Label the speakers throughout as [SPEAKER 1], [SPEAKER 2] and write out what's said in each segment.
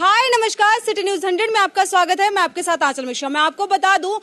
[SPEAKER 1] हाय नमस्कार, city news 100 में आपका स्वागत है। मैं आपके साथ आंचल मिश्रा। मैं आपको बता दूं,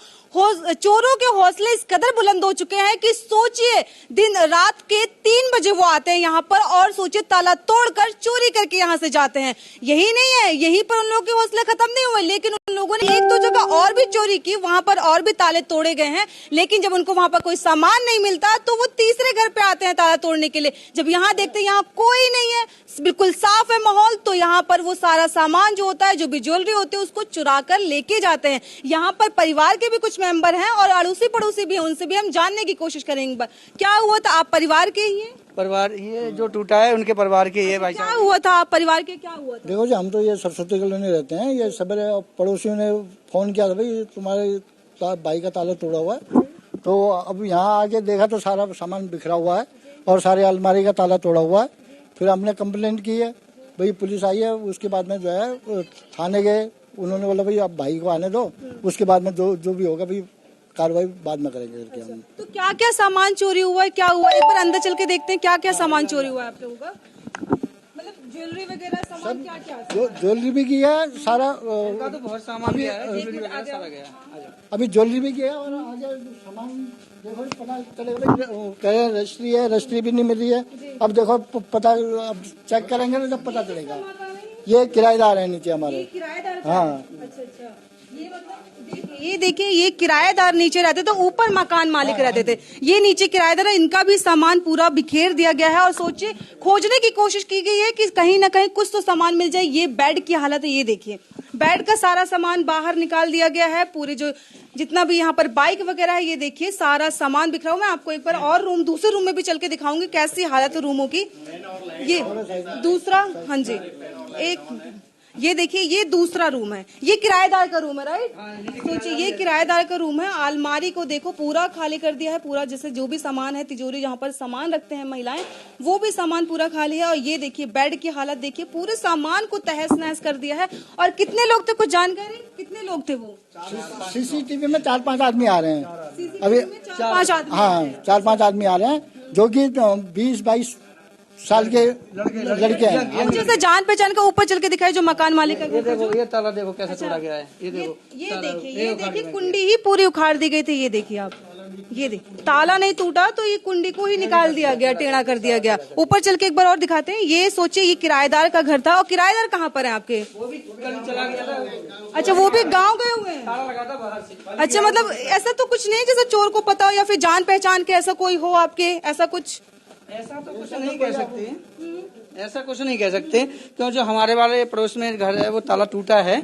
[SPEAKER 1] चोरों के हौसले इस कदर बुलंद हो चुके हैं कि सोचिए दिन रात के 3 बजे वो आते हैं यहाँ पर और सोचिए ताला तोड़कर चोरी करके यहाँ से जाते हैं। यही नहीं है, यहीं पर उन लोगों के हौसले खत्म नहीं हुए, लेकिन उन लोगों ने एक दो जगह और भी चोरी की, वहां पर और भी ताले तोड़े गए हैं। लेकिन जब उनको वहां पर कोई सामान नहीं मिलता तो वो तीसरे घर पे आते हैं ताला तोड़ने के लिए। जब यहाँ देखते हैं यहाँ कोई नहीं है, बिल्कुल साफ है माहौल, तो यहाँ पर वो सारा सामान जो होता है, जो भी ज्वेलरी होती है, उसको चुरा कर लेके जाते हैं। यहाँ पर परिवार के भी कुछ मेंबर हैं और अड़ोसी पड़ोसी भी हैं, उनसे भी हम जानने की कोशिश करेंगे। क्या हुआ था? आप परिवार के ही हैं?
[SPEAKER 2] परिवार ये जो टूटा है उनके परिवार के ये भाई।
[SPEAKER 1] क्या हुआ था? आप परिवार के क्या हुआ था?
[SPEAKER 3] देखो जी, हम तो ये सरस्वती कॉलोनी रहते हैं। ये सवेरे पड़ोसियों ने फोन किया था, भाई तुम्हारे भाई का ताला तोड़ा हुआ है। तो अब यहाँ आके देखा तो सारा सामान बिखरा हुआ है और सारे अलमारी का ताला तोड़ा हुआ है। फिर हमने कंप्लेंट की है, भाई पुलिस आई है। उसके बाद में जो है थाने गए, उन्होंने बोला भाई आप भाई को आने दो, उसके बाद में जो भी होगा भाई कार्रवाई बाद में करेंगे करके हम।
[SPEAKER 1] तो क्या क्या सामान चोरी हुआ है, क्या हुआ? एक बार अंदर चल के देखते हैं क्या क्या सामान चोरी हुआ है आप लोगों का। मतलब ज्वेलरी वगैरह सामान क्या क्या?
[SPEAKER 3] जो ज्वेलरी भी की है सारा,
[SPEAKER 2] तो बहुत सामान गया है, सारा गया।
[SPEAKER 3] अभी ज्वेलरी भी किया और आगे सामान देखो पता चलेगा। कह रहे रजिस्ट्री है, रजिस्ट्री भी नहीं मिल रही है। अब देखो पता, अब चेक करेंगे ना जब पता चलेगा। ये किराएदार है नीचे हमारे।
[SPEAKER 1] किराएदार?
[SPEAKER 3] हाँ।
[SPEAKER 1] अच्छा। ये मतलब ये देखिए, ये किराएदार नीचे रहते थे, ऊपर मकान मालिक रहते थे। ये नीचे किराएदार है, इनका भी सामान पूरा बिखेर दिया गया है। और सोचिए, खोजने की कोशिश की गई है कि कहीं ना कहीं कुछ तो सामान मिल जाए। ये बेड की हालत है, ये देखिए बेड का सारा सामान बाहर निकाल दिया गया है। पूरे जो जितना भी यहाँ पर बाइक वगैरह है, ये देखिए सारा सामान बिखरा हुआ। मैं आपको एक बार और दूसरे रूम में भी चल के दिखाऊंगी कैसी हालत है रूमों की। ये दूसरा, हाँ जी, एक ये देखिए, ये दूसरा रूम है। ये किराएदार का रूम है, राइट? सोचिए, ये किराएदार का रूम है। अलमारी को देखो पूरा खाली कर दिया है, पूरा जैसे जो भी सामान है, तिजोरी जहाँ पर सामान रखते हैं महिलाएं, वो भी सामान पूरा खाली है। और ये देखिए बेड की हालत देखिए, पूरे सामान को तहस नहस कर दिया है। और कितने लोग थे, कुछ जानकारी? कितने लोग थे वो?
[SPEAKER 3] सीसीटीवी में 4-5 आदमी आ रहे हैं अभी।
[SPEAKER 1] 4-5 आदमी?
[SPEAKER 3] हाँ, 4-5 आदमी आ रहे हैं जो कि 20-22 साल के लड़के हैं।
[SPEAKER 1] मुझे जैसे जान पहचान का ऊपर चल के दिखाई, जो मकान मालिक का
[SPEAKER 2] ये देखो, ये ताला देखो कैसे तोड़ा गया है। ये देखो,
[SPEAKER 1] ये देखिए कुंडी ही पूरी उखाड़ दी गई थी। ये देखिए आप, ये देखिए ताला नहीं टूटा तो ये कुंडी को ही निकाल दिया गया, टेढ़ा कर दिया गया। ऊपर चल के एक बार और दिखाते हैं। ये सोचिए, ये किराएदार का घर था। और किराएदार कहाँ पर है आपके?
[SPEAKER 2] वो भी कल चला गया था।
[SPEAKER 1] अच्छा, वो भी गाँव गए हुए हैं?
[SPEAKER 2] ताला लगा था बाहर से।
[SPEAKER 1] अच्छा, मतलब ऐसा तो कुछ नहीं जैसे चोर को पता हो या फिर जान पहचान के ऐसा कोई हो आपके, ऐसा कुछ?
[SPEAKER 2] ऐसा तो कुछ नहीं कह सकते, ऐसा कुछ नहीं कह सकते, क्यों जो हमारे वाले पड़ोस में घर है वो ताला टूटा है।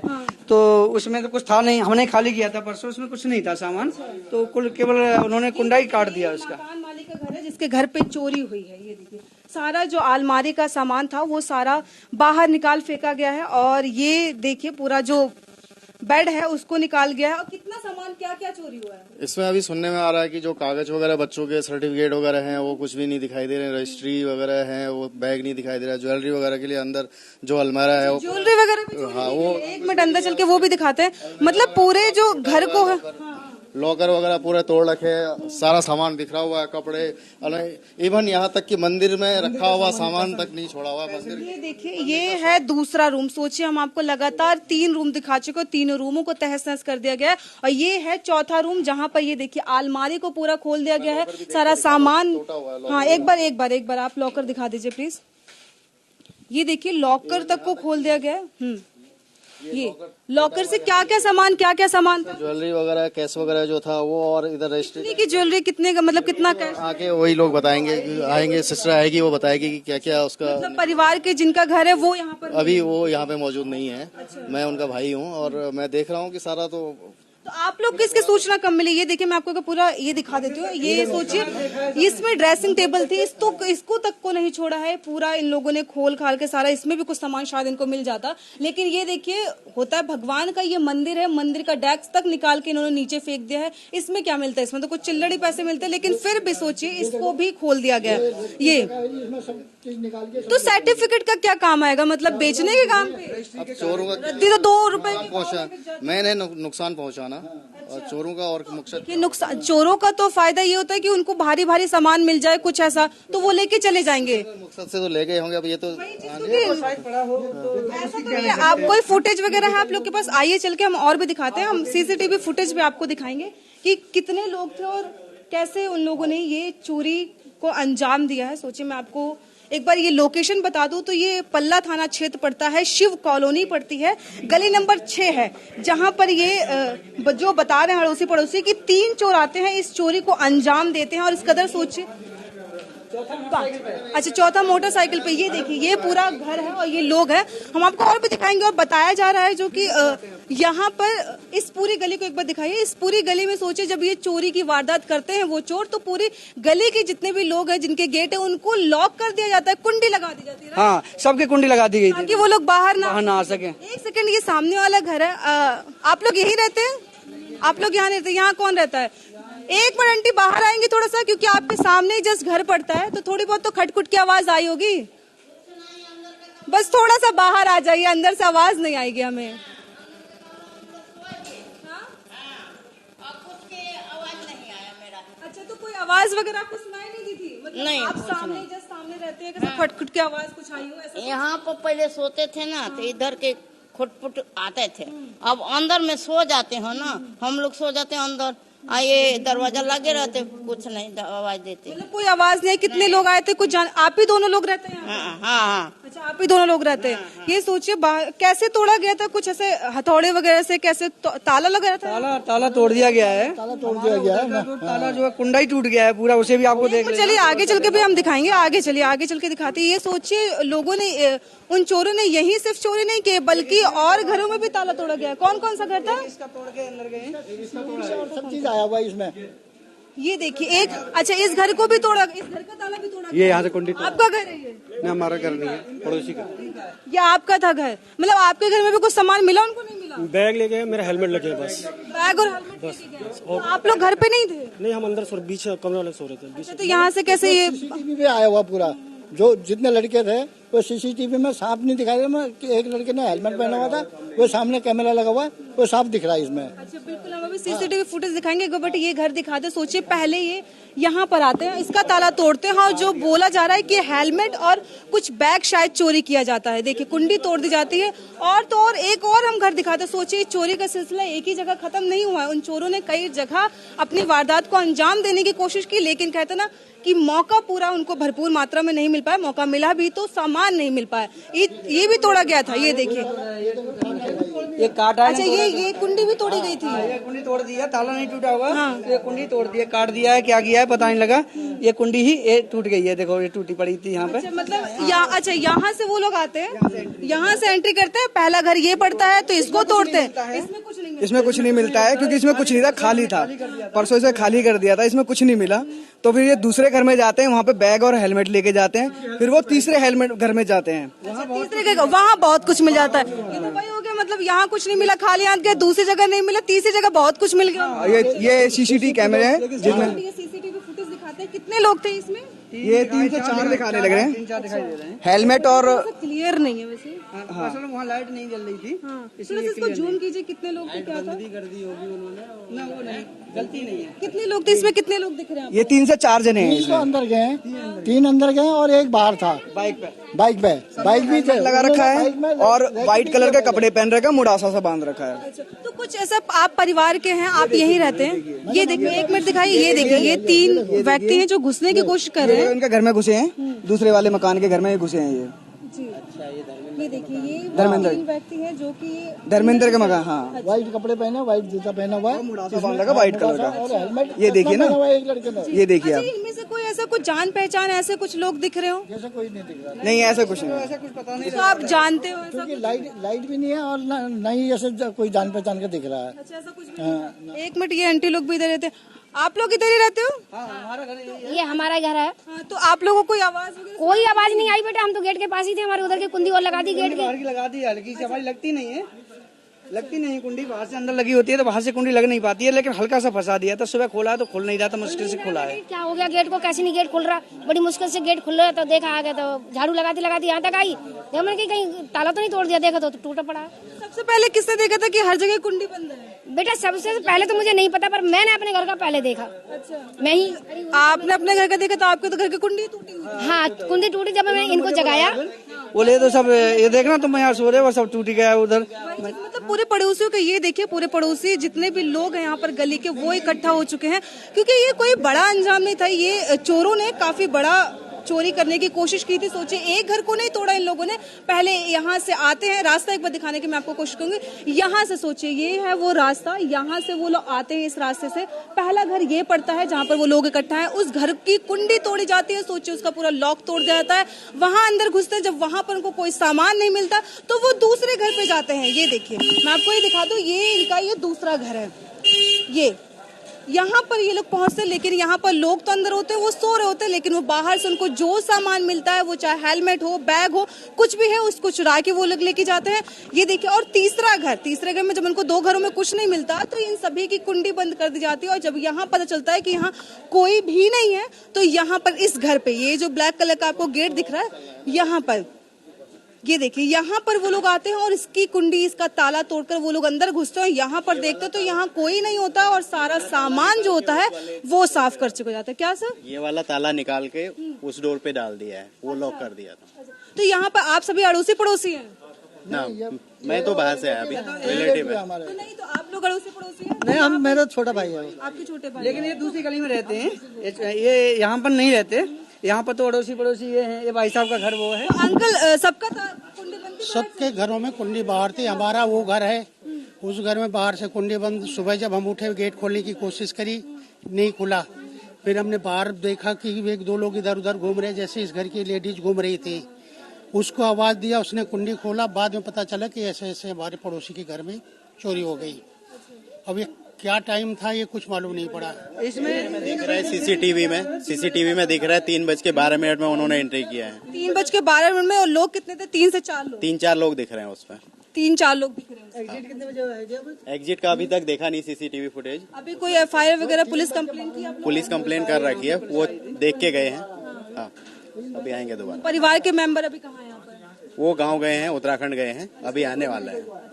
[SPEAKER 2] तो उसमें तो कुछ था नहीं, हमने खाली किया था परसों, उसमें कुछ नहीं था सामान। तो कुल केवल उन्होंने कुंडा ही काट दिया उसका।
[SPEAKER 1] मकान मालिक का घर है जिसके घर पे चोरी हुई है। ये देखिए सारा जो अलमारी का सामान था वो सारा बाहर निकाल फेंका गया है। और ये देखिए पूरा जो बेड है उसको निकाल गया है। और कितना सामान, क्या क्या चोरी हुआ है?
[SPEAKER 4] इसमें अभी सुनने में आ रहा है कि जो कागज वगैरह, बच्चों के सर्टिफिकेट वगैरह हैं, वो कुछ भी नहीं दिखाई दे रहे हैं। रजिस्ट्री वगैरह है, वो बैग नहीं दिखाई दे रहा है। ज्वेलरी वगैरह के लिए अंदर जो अलमारा है,
[SPEAKER 1] ज्वेलरी वगैरह भी चोरी हुई है। एक मिनट अंदर चल के वो भी दिखाते हैं। मतलब पूरे जो घर को है,
[SPEAKER 4] लॉकर वगैरह पूरे तोड़ रखे, सारा सामान बिखरा हुआ है, कपड़े, इवन यहाँ तक कि मंदिर में रखा हुआ सामान तक नहीं छोड़ा हुआ मंदिर।
[SPEAKER 1] ये देखिए, ये है दूसरा रूम। सोचिए, हम आपको लगातार 3 रूम दिखा चुके हैं, तीनों रूमों को तहस नहस कर दिया गया है। और ये है चौथा रूम, जहाँ पर ये देखिए अलमारी को पूरा खोल दिया गया है, सारा सामान। हाँ, एक बार आप लॉकर दिखा दीजिए प्लीज। ये देखिए लॉकर तक को खोल दिया गया है। ये लॉकर से क्या क्या सामान था?
[SPEAKER 4] ज्वेलरी वगैरह, कैश वगैरह जो था वो, और इधर रजिस्ट्री
[SPEAKER 1] की ज्वेलरी कितने का, मतलब कितना कैश?
[SPEAKER 4] आके वही लोग बताएंगे, आएंगे, सिस्टर आएगी, वो बताएगी कि क्या क्या उसका।
[SPEAKER 1] मतलब परिवार के जिनका घर है वो यहाँ पर
[SPEAKER 4] अभी वो यहाँ पे मौजूद नहीं है। अच्छा। मैं उनका भाई हूँ और मैं देख रहा हूँ कि सारा तो
[SPEAKER 1] आप लोग किसके सूचना कम मिली? ये देखिए, मैं आपको पूरा ये दिखा देती हूँ। ये सोचिए, इसमें ड्रेसिंग टेबल थी, इसको तक को नहीं छोड़ा है। पूरा इन लोगों ने खोल खाल के सारा, इसमें भी कुछ सामान शायद इनको मिल जाता। लेकिन ये देखिए, होता है भगवान का ये मंदिर है, मंदिर का डेस्क तक निकाल के इन्होंने नीचे फेंक दिया है। इसमें क्या मिलता है? इसमें तो कुछ चिल्लड़ी पैसे मिलते हैं, लेकिन फिर भी सोचिए इसको भी खोल दिया गया। ये
[SPEAKER 3] चीज निकाल के
[SPEAKER 1] तो सर्टिफिकेट का क्या काम आएगा, मतलब बेचने के काम पे?
[SPEAKER 4] अब चोरों का
[SPEAKER 1] रद्दी तो 2 रुपए की
[SPEAKER 4] पहुंचा, मैंने नुकसान पहुंचाना और चोरों का और मकसद
[SPEAKER 1] कि नुकसान। चोरों का तो फायदा ये होता है कि उनको भारी भारी सामान मिल जाए कुछ ऐसा तो वो लेके चले जाएंगे।
[SPEAKER 4] मकसद से तो ले गए होंगे। अब ये तो
[SPEAKER 1] ऐसा तो नहीं है। आप कोई फुटेज वगैरह है आप लोग के पास? आइए चल के हम और भी दिखाते हैं। हम सीसीटीवी फुटेज भी आपको दिखाएंगे कि कितने लोग थे और कैसे उन लोगों ने ये चोरी को अंजाम दिया है। सोचिए, मैं आपको एक बार ये लोकेशन बता दूं तो ये पल्ला थाना क्षेत्र पड़ता है, शिव कॉलोनी पड़ती है, गली नंबर 6 है, जहां पर ये जो बता रहे हैं अड़ोसी पड़ोसी कि 3 चोर आते हैं, इस चोरी को अंजाम देते हैं। और इस कदर सोचिए, अच्छा चौथा मोटरसाइकिल पे, ये देखिए ये पूरा घर है और ये लोग हैं। हम आपको और भी दिखाएंगे। और बताया जा रहा है जो कि यहाँ पर इस पूरी गली को एक बार दिखाइए। इस पूरी गली में सोचिए जब ये चोरी की वारदात करते हैं वो चोर, तो पूरी गली के जितने भी लोग हैं जिनके गेट है उनको लॉक कर दिया जाता है, कुंडी लगा दी जाती है,
[SPEAKER 2] हाँ, सबके कुंडी लगा दी गई थी
[SPEAKER 1] ताकि वो लोग बाहर ना
[SPEAKER 2] आ सके।
[SPEAKER 1] एक सेकंड, ये सामने वाला घर है, आप लोग यही रहते हैं? आप लोग यहाँ रहते हैं? यहाँ कौन रहता है? एक मिनट आंटी बाहर आएंगे थोड़ा सा, क्योंकि आपके सामने ही जस्ट घर पड़ता है, तो थोड़ी बहुत तो खटखुट की आवाज आई होगी। बस थोड़ा सा बाहर आ जाइए, अंदर से आवाज नहीं आएगी हमें। अच्छा, तो कोई आवाज वगैरह आपको सुनाई नहीं दी थी? मतलब
[SPEAKER 5] नहीं,
[SPEAKER 1] आप सामने जस्ट सामने रहते हैं, कैसे खटखुट की आवाज कुछ आई हो ऐसा?
[SPEAKER 5] यहाँ पर पहले सोते थे ना तो इधर के खुटपुट आते थे। अब अंदर में सो जाते हो ना, हम लोग सो जाते हैं अंदर, ये दरवाजा लगे रहते, कुछ नहीं आवाज देते।
[SPEAKER 1] मतलब कोई आवाज नहीं? कितने लोग आए थे कुछ आप ही दोनों लोग रहते हैं?
[SPEAKER 5] हाँ हाँ।
[SPEAKER 1] अच्छा, आप ही दोनों लोग रहते हैं। ये सोचिए कैसे तोड़ा गया था, कुछ ऐसे हथौड़े वगैरह से, कैसे ताला लगा था?
[SPEAKER 2] ताला तोड़ दिया गया है।
[SPEAKER 3] ताला तोड़ दिया गया है ना।
[SPEAKER 2] ताला जो है कुंडा ही टूट गया है पूरा, उसे भी आपको देख
[SPEAKER 1] चलिए आगे चल के भी हम दिखाएंगे। आगे चलिए, आगे चल के दिखाते हैं। ये सोचिए लोगों ने, उन चोरों ने यही सिर्फ चोरी नहीं की बल्कि और घरों में भी ताला तोड़ा गया। कौन कौन सा घर था?
[SPEAKER 2] इसका तोड़ के अंदर गए,
[SPEAKER 3] सब चीज आया हुआ है इसमें।
[SPEAKER 1] ये देखिए एक, अच्छा इस घर को भी तोड़ा, इस घर का ताला भी तोड़ा
[SPEAKER 6] ये यहाँ से कुंडी
[SPEAKER 1] आपका घर है ये?
[SPEAKER 6] नहीं, हमारा घर नहीं है, पड़ोसी का।
[SPEAKER 1] ये आपका था घर? मतलब आपके घर में भी कुछ सामान मिला उनको? नहीं मिला।
[SPEAKER 6] बैग ले गए, मेरा हेलमेट लगे बस।
[SPEAKER 1] बैग और हेलमेट लेके गए। तो आप लोग घर पे नहीं थे?
[SPEAKER 6] नहीं, हम अंदर बीच कमरे वाले सो रहे थे।
[SPEAKER 1] अच्छा, तो यहाँ से कैसे ये?
[SPEAKER 3] सीसीटीवी पे आया हुआ पूरा, जो जितने लड़के थे वो सीसीटीवी में साफ नहीं दिखाई दे रहा कि एक लड़के ने हेलमेट पहना हुआ था, वो सामने कैमरा लगा हुआ है, वो साफ दिख रहा है इसमें।
[SPEAKER 1] अच्छा बिल्कुल, हम अभी सीसीटीवी फुटेज दिखाएंगे, बट ये घर दिखा दे। सोचिए पहले ये यहाँ पर आते हैं, इसका ताला तोड़ते हैं, और जो बोला जा रहा है कि हेलमेट और कुछ बैग शायद चोरी किया जाता है। देखिए कुंडी तोड़ दी जाती है। और तो और एक और हम घर दिखाते हैं। सोचिए चोरी का सिलसिला एक ही जगह खत्म नहीं हुआ है। उन चोरों ने कई जगह अपनी वारदात को अंजाम देने की कोशिश की, लेकिन कहते ना कि मौका पूरा उनको भरपूर मात्रा में नहीं मिल पाया। मौका मिला भी तो सामान नहीं मिल पाया। ये भी तोड़ा गया था, ये देखिए।
[SPEAKER 2] ये काटा है।
[SPEAKER 1] अच्छा, ये कुंडी भी तोड़ी गई थी?
[SPEAKER 2] ये कुंडी तोड़ दिया, ताला नहीं टूटा हुआ। ये कुंडी तोड़ दिया, काट दिया है, क्या किया है पता नहीं लगा। ये कुंडी ही ये टूट गई है, देखो ये टूटी पड़ी थी यहाँ पे।
[SPEAKER 1] अच्छा, मतलब अच्छा यहाँ से वो लोग आते हैं, यहाँ से एंट्री करते हैं, पहला घर ये पड़ता है तो इसको तोड़ते हैं।
[SPEAKER 2] इसमें कुछ नहीं मिलता है, क्योंकि इसमें कुछ नहीं था, खाली था। परसों इसे खाली कर दिया था, इसमें कुछ नहीं मिला। तो फिर ये दूसरे घर में जाते हैं, वहाँ पे बैग और हेलमेट लेके जाते हैं, फिर वो तीसरे हेलमेट घर में जाते हैं।
[SPEAKER 1] तीसरे वहाँ बहुत कुछ मिल जाता है। ये तो वही हो गया, मतलब यहाँ कुछ नहीं मिला, खाली हाथ गए, दूसरी जगह नहीं मिला, तीसरी जगह बहुत कुछ मिल गया।
[SPEAKER 2] ये सीसीटीवी कैमरे हैं जिसमें
[SPEAKER 1] ये सीसीटीवी फुटेज दिखाते हैं। कितने लोग थे इसमें?
[SPEAKER 2] ये 3 से 4 दिखाने लग रहे हैं। 3-4 दिखाई दे रहे हैं। हेलमेट और
[SPEAKER 1] क्लियर नहीं है वैसे।
[SPEAKER 2] असल वहाँ लाइट नहीं जल रही थी,
[SPEAKER 1] इसलिए इसको जूम कीजिए। कितने लोग थे, क्या था?
[SPEAKER 2] कर दी होगी उन्होंने ना, वो नहीं, गलती नहीं है।
[SPEAKER 1] कितने लोग थे इसमें? कितने लोग दिख रहे हैं?
[SPEAKER 2] ये 3 से 4 जने हैं।
[SPEAKER 3] 3 तो अंदर गए, 3 अंदर गए और एक बाहर था
[SPEAKER 2] बाइक पे
[SPEAKER 3] बाइक भी थे,
[SPEAKER 2] लगा रखा है और व्हाइट कलर के कपड़े पहन रखा है, मुड़ासा सा बांध रखा है।
[SPEAKER 1] अच्छा, तो कुछ ऐसा आप परिवार के हैं, आप यहीं रहते हैं? ये देखिए, एक मिनट दिखाइए। ये देखिए, ये 3 व्यक्ति हैं जो घुसने की कोशिश कर रहे हैं।
[SPEAKER 2] उनके घर में घुसे हैं, दूसरे वाले मकान के घर में घुसे हैं ये।
[SPEAKER 1] ये देखिए, ये
[SPEAKER 2] धर्मेंद्र
[SPEAKER 1] 3 व्यक्ति हैं जो कि
[SPEAKER 2] धर्मेंद्र के मकान। हाँ,
[SPEAKER 3] व्हाइट कपड़े पहने, व्हाइट जूता पहना हुआ है,
[SPEAKER 2] मुड़ासा बांध रखा व्हाइट कलर का।
[SPEAKER 3] और हेलमेट
[SPEAKER 2] ये देखिए ना,
[SPEAKER 3] एक लड़के ने।
[SPEAKER 2] ये देखिए आप।
[SPEAKER 1] इनमें से कोई ऐसा कुछ जान पहचान ऐसे कुछ लोग दिख रहे हो?
[SPEAKER 3] जैसे कोई नहीं दिख रहा,
[SPEAKER 2] नहीं ऐसा कुछ नहीं, ऐसा कुछ पता नहीं।
[SPEAKER 1] तो आप जानते हो ऐसा?
[SPEAKER 3] क्योंकि लाइट भी नहीं है और न ही ऐसे कोई जान पहचान का दिख रहा है।
[SPEAKER 1] अच्छा, ऐसा कुछ भी नहीं। एक मिनट, ये आंटी लोग भी इधर रहते हैं। आप लोग इधर ही रहते हो?
[SPEAKER 7] ये हमारा घर है।
[SPEAKER 1] हाँ, तो आप लोगों को कोई आवाज वगैरह?
[SPEAKER 7] कोई आवाज नहीं आई बेटा, हम तो गेट के पास ही थे, हमारे उधर के कुंदी और लगा दी गेट के।
[SPEAKER 2] लगा दी, हल्की सफाई लगती नहीं है, लगती नहीं कुंडी, बाहर से अंदर लगी होती है तो बाहर से कुंडी लग नहीं पाती है, लेकिन हल्का सा फंसा दिया था। सुबह खोला तो खुल नहीं रहा था, मुश्किल से खुला है।
[SPEAKER 7] क्या हो गया गेट को, कैसे नहीं गेट खुल रहा, बड़ी मुश्किल से गेट खुल रहा तो देखा आ गया, तो झाड़ू लगाती लगाती यहाँ तक आई, देखा मैंने कहीं ताला तो नहीं तोड़ दिया, देखा तो टूटा पड़ा।
[SPEAKER 1] सबसे पहले किसने देखा था कि हर जगह कुंडी बंद है?
[SPEAKER 7] बेटा सबसे पहले तो मुझे नहीं पता, पर मैंने अपने घर का पहले देखा। मैं ही
[SPEAKER 1] आपने अपने घर का देखा तो आपके तो घर की कुंडी टूटी हुई है।
[SPEAKER 7] हाँ कुंडी टूटी, जब मैंने इनको जगाया
[SPEAKER 2] बोले तो सब ये देखना तुम यहाँ सो रहे हो, सब टूट गया उधर।
[SPEAKER 1] मतलब पूरे पड़ोसियों का ये देखिए, पूरे पड़ोसी जितने भी लोग हैं यहाँ पर गली के वो इकट्ठा हो चुके हैं, क्योंकि ये कोई बड़ा अंजाम नहीं था। ये चोरों ने काफी बड़ा चोरी करने की कोशिश की थी। सोचिए एक घर को नहीं तोड़ा इन लोगों ने, पहले यहाँ से आते हैं, रास्ता एक बार दिखाने की मैं आपको कोशिश करूंगी। यहाँ से सोचिए, ये है वो रास्ता, यहाँ से वो लोग आते हैं, इस रास्ते से पहला घर ये पड़ता है जहाँ पर वो लोग इकट्ठा है। उस घर की कुंडी तोड़ी जाती है, सोचिए उसका पूरा लॉक तोड़ दिया जाता है, वहां अंदर घुसते हैं। जब वहां पर उनको कोई सामान नहीं मिलता तो वो दूसरे घर पे जाते हैं। ये देखिए मैं आपको ये दिखा दूं, ये इनका ये दूसरा घर है। ये यहाँ पर ये लोग पहुंचते, लेकिन यहाँ पर लोग तो अंदर होते हैं, वो सो रहे होते हैं, लेकिन वो बाहर से उनको जो सामान मिलता है, वो चाहे हेलमेट हो, बैग हो, कुछ भी है, उसको चुरा के वो लोग लेके जाते हैं। ये देखिए, और तीसरे घर में जब उनको 2 घरों में कुछ नहीं मिलता तो इन सभी की कुंडी बंद कर दी जाती है। और जब यहाँ पता चलता है कि यहाँ कोई भी नहीं है तो यहाँ पर इस घर पे, ये जो ब्लैक कलर का आपको गेट दिख रहा है, यहाँ पर ये देखिए, यहाँ पर वो लोग आते हैं और इसकी कुंडी, इसका ताला तोड़कर वो लोग अंदर घुसते हैं। यहाँ पर देखते तो यहाँ कोई नहीं होता और सारा सामान जो होता है वो साफ कर चुका जाता है। क्या सर?
[SPEAKER 8] ये वाला ताला निकाल के उस डोर पे डाल दिया है, वो लॉक कर दिया था।
[SPEAKER 1] तो यहाँ पर आप सभी अड़ोसी पड़ोसी हैं?
[SPEAKER 8] ना, मैं तो बाहर से आया, अभी रिलेटिव है।
[SPEAKER 1] तो नहीं, तो आप लोग अड़ोसी पड़ोसी हैं?
[SPEAKER 3] नहीं, हम मेरा छोटा भाई है।
[SPEAKER 1] आपके छोटे भाई?
[SPEAKER 2] लेकिन ये दूसरी गली में रहते हैं, ये यहाँ पर नहीं रहते। यहाँ पर तो अड़ोसी पड़ोसी ये हैं, ये भाई साहब का घर वो है।
[SPEAKER 1] तो अंकल सबका कुंडी बंद थी?
[SPEAKER 9] सबके घरों में कुंडी बाहर थी, हमारा वो घर है, उस घर में बाहर से कुंडी बंद। सुबह जब हम उठे, गेट खोलने की कोशिश करी, नहीं खुला। फिर हमने बाहर देखा कि 1-2 लोग इधर उधर घूम रहे, जैसे इस घर की लेडीज घूम रही थी, उसको आवाज दिया, उसने कुंडी खोला। बाद में पता चला कि ऐसे ऐसे हमारे पड़ोसी के घर में चोरी हो गई। अब ये क्या टाइम था ये कुछ मालूम नहीं पड़ा।
[SPEAKER 2] इसमें
[SPEAKER 8] दिख रहा है सीसीटीवी में दिख रहा है 3:12 में उन्होंने एंट्री किया है।
[SPEAKER 1] 3:12 में। और लोग कितने थे? 3 से 4 लोग।
[SPEAKER 8] 3-4 लोग दिख रहे हैं उसमें।
[SPEAKER 1] 3-4 लोग दिख रहे हैं।
[SPEAKER 2] एग्जिट कितने बजे है?
[SPEAKER 8] एग्जिट का अभी तक देखा नहीं सीसीटीवी फुटेज।
[SPEAKER 1] अभी कोई FIR वगैरह पुलिस कंप्लेन की?
[SPEAKER 8] पुलिस कंप्लेन कर रखी है, वो देख के गए हैं। हाँ, अभी आएंगे दोबारा।
[SPEAKER 1] परिवार के मेंबर अभी कहाँ हैं यहाँ पर?
[SPEAKER 8] वो गाँव गए हैं, उत्तराखंड गए हैं, अभी आने वाला है।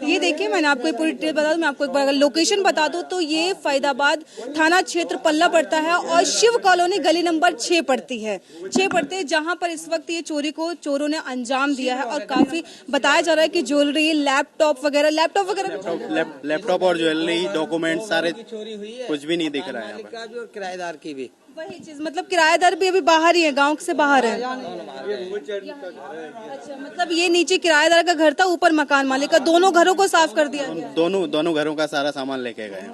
[SPEAKER 1] ये देखिए, मैंने आपको पूरी डिटेल बता दूं, मैं आपको एक बार लोकेशन बता दूं तो ये फरीदाबाद थाना क्षेत्र पल्ला पड़ता है और शिव कॉलोनी गली नंबर 6 पड़ती है। 6 पड़ते हैं, जहां पर इस वक्त ये चोरी को चोरों ने अंजाम दिया है। और काफी बताया जा रहा है कि ज्वेलरी, लैपटॉप वगैरह
[SPEAKER 8] लैपटॉप और ज्वेलरी, डॉक्यूमेंट सारे कुछ भी नहीं दिख रहा है यहाँ पर।
[SPEAKER 2] किराएदार की भी
[SPEAKER 1] वही चीज, मतलब किराएदार भी अभी बाहर ही है, गांव से बाहर है। अच्छा, मतलब ये नीचे किराएदार का घर था, ऊपर मकान मालिक का, दोनों घरों को साफ कर दिया गया।
[SPEAKER 8] दोनों घरों का सारा सामान लेके गए हैं।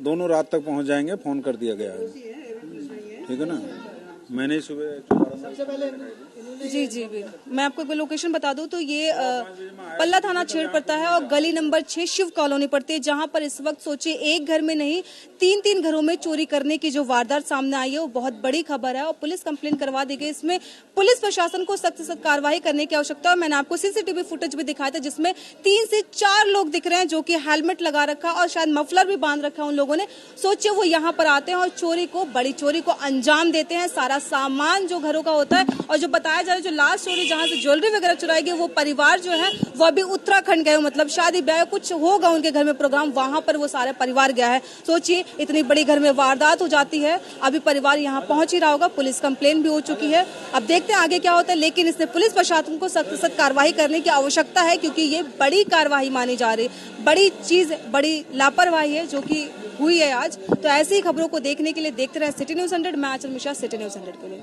[SPEAKER 10] दोनों रात तक पहुंच जाएंगे, फोन कर दिया गया है। ठीक है ना, मैंने सुबह
[SPEAKER 1] जी मैं आपको एक लोकेशन बता दूं तो ये पल्ला थाना क्षेत्र पड़ता है और गली नंबर 6 शिव कॉलोनी पड़ती है, जहां पर इस वक्त सोचिए एक घर में नहीं 3-3 घरों में चोरी करने की जो वारदात सामने आई है वो बहुत बड़ी खबर है और पुलिस कंप्लेन करवा दी गई। इसमें पुलिस प्रशासन को सख्त से सख्त कार्रवाई करने की आवश्यकता है। मैंने आपको सीसीटीवी फुटेज भी दिखाया था जिसमें 3 से 4 लोग दिख रहे हैं जो कि हेलमेट लगा रखा और शायद मफलर भी बांध रखा है उन लोगों ने। सोचिए वो यहाँ पर आते हैं और बड़ी चोरी को अंजाम देते हैं। सारा सामान जो घरों का होता है, और जो बताया जा रहा है जो लास्ट चोरी जहाँ से ज्वेलरी वगैरह चुराई गई, वो परिवार जो है वो अभी उत्तराखंड गए, मतलब शादी ब्याह कुछ होगा उनके घर में प्रोग्राम, वहां पर वो सारे परिवार गया है। सोचिए इतनी बड़ी घर में वारदात हो जाती है, अभी परिवार यहाँ पहुंच ही रहा होगा, पुलिस कंप्लेन भी हो चुकी है। अब देखते हैं आगे क्या होता है, लेकिन इसमें पुलिस प्रशासन को सख्त सख्त कार्रवाई करने की आवश्यकता है क्योंकि ये बड़ी कार्रवाई मानी जा रही, बड़ी चीज, बड़ी लापरवाही है जो कि हुई है आज। तो ऐसी ही खबरों को देखने के लिए देखते रहे सिटी न्यूज़ 100। मैं आंचल मिश्रा, सिटी न्यूज़ 100 के लिए।